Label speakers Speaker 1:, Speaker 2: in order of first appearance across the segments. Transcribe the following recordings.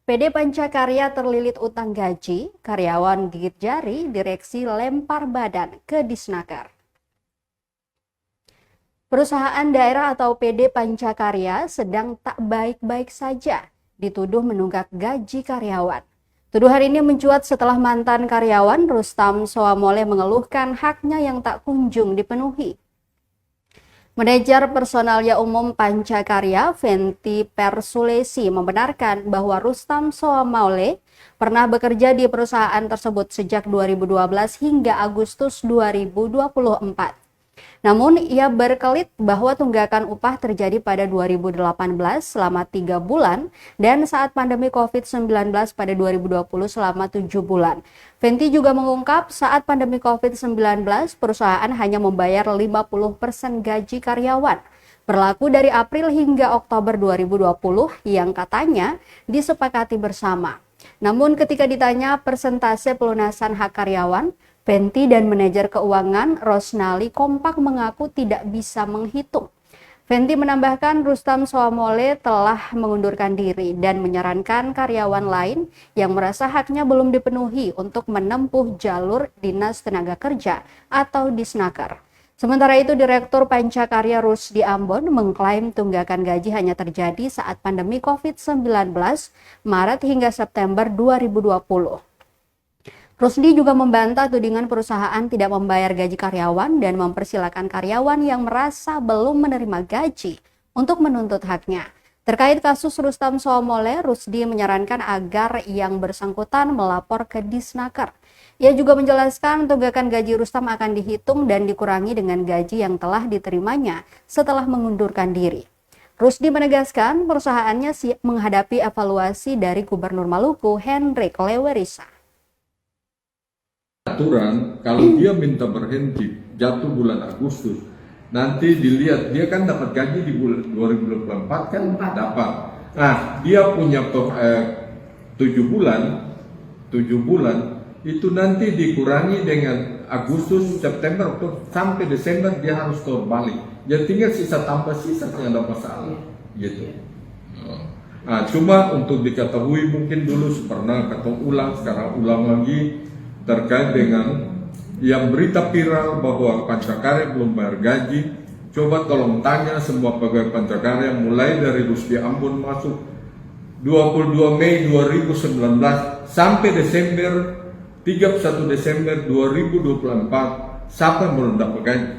Speaker 1: PD Pancakarya terlilit utang gaji, karyawan gigit jari, direksi lempar badan ke Disnaker. Perusahaan daerah atau PD Pancakarya sedang tak baik-baik saja, dituduh menunggak gaji karyawan. Tuduhan ini mencuat setelah mantan karyawan Rustam Soamole mengeluhkan haknya yang tak kunjung dipenuhi. Manajer Personalia Umum Pancakarya, Venti Persulesi, membenarkan bahwa Rustam Soamole pernah bekerja di perusahaan tersebut sejak 2012 hingga Agustus 2024. Namun, ia berkelit bahwa tunggakan upah terjadi pada 2018 selama 3 bulan dan saat pandemi COVID-19 pada 2020 selama 7 bulan. Venti juga mengungkap saat pandemi COVID-19, perusahaan hanya membayar 50% gaji karyawan. Berlaku dari April hingga Oktober 2020 yang katanya disepakati bersama. Namun ketika ditanya persentase pelunasan hak karyawan, Venti dan manajer keuangan Rosnali kompak mengaku tidak bisa menghitung. Venti menambahkan Rustam Soamole telah mengundurkan diri dan menyarankan karyawan lain yang merasa haknya belum dipenuhi untuk menempuh jalur Dinas Tenaga Kerja atau Disnaker. Sementara itu, Direktur Pancakarya Rusdi Ambon mengklaim tunggakan gaji hanya terjadi saat pandemi COVID-19 Maret hingga September 2020. Rusdi juga membantah tudingan perusahaan tidak membayar gaji karyawan dan mempersilahkan karyawan yang merasa belum menerima gaji untuk menuntut haknya. Terkait kasus Rustam Soamole, Rusdi menyarankan agar yang bersangkutan melapor ke Disnaker. Ia juga menjelaskan tunggakan gaji Rustam akan dihitung dan dikurangi dengan gaji yang telah diterimanya setelah mengundurkan diri. Rusdi menegaskan perusahaannya siap menghadapi evaluasi dari Gubernur Maluku, Hendrik Lewerisa.
Speaker 2: Aturan kalau dia minta berhenti jatuh bulan Agustus, nanti dilihat dia kan dapat gaji di bulan 2024 kan dapat. Nah, dia punya 7 bulan itu nanti dikurangi dengan Agustus, September, Oktober sampai Desember dia harus turun balik. Jadi tinggal sisa tambah sisa yang ada masalah gitu. Nah, cuma untuk diketahui mungkin dulu pernah ketemu ulang, sekarang ulang lagi. Terkait dengan yang berita viral bahwa Pancakarya belum bayar gaji, coba tolong tanya semua pegawai Pancakarya mulai dari Rusdi Ambon masuk 22 Mei 2019 sampai Desember 31 Desember 2024 siapa yang belum dapat gaji?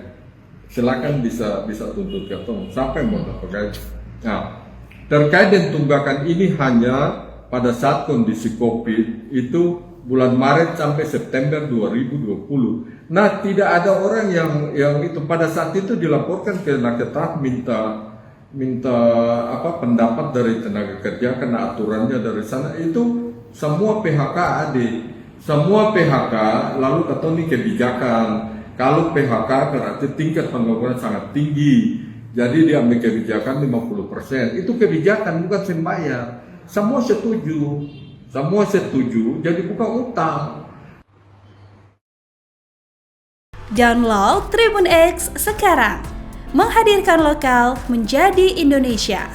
Speaker 2: Silakan bisa tuntut ketemu siapa yang belum dapat gaji. Nah, terkait dengan tunggakan ini hanya pada saat kondisi COVID itu bulan Maret sampai September 2020. Nah, tidak ada orang yang itu pada saat itu dilaporkan ke Naketat minta pendapat dari tenaga kerja karena aturannya dari sana itu semua PHK ada. Semua PHK lalu ketemu kebijakan. Kalau PHK berarti tingkat pengangguran sangat tinggi. Jadi dia ambil kebijakan 50%. Itu kebijakan bukan sembayar. Semua setuju, jadi bukan utang.
Speaker 3: Download Tribun X sekarang, menghadirkan lokal menjadi Indonesia.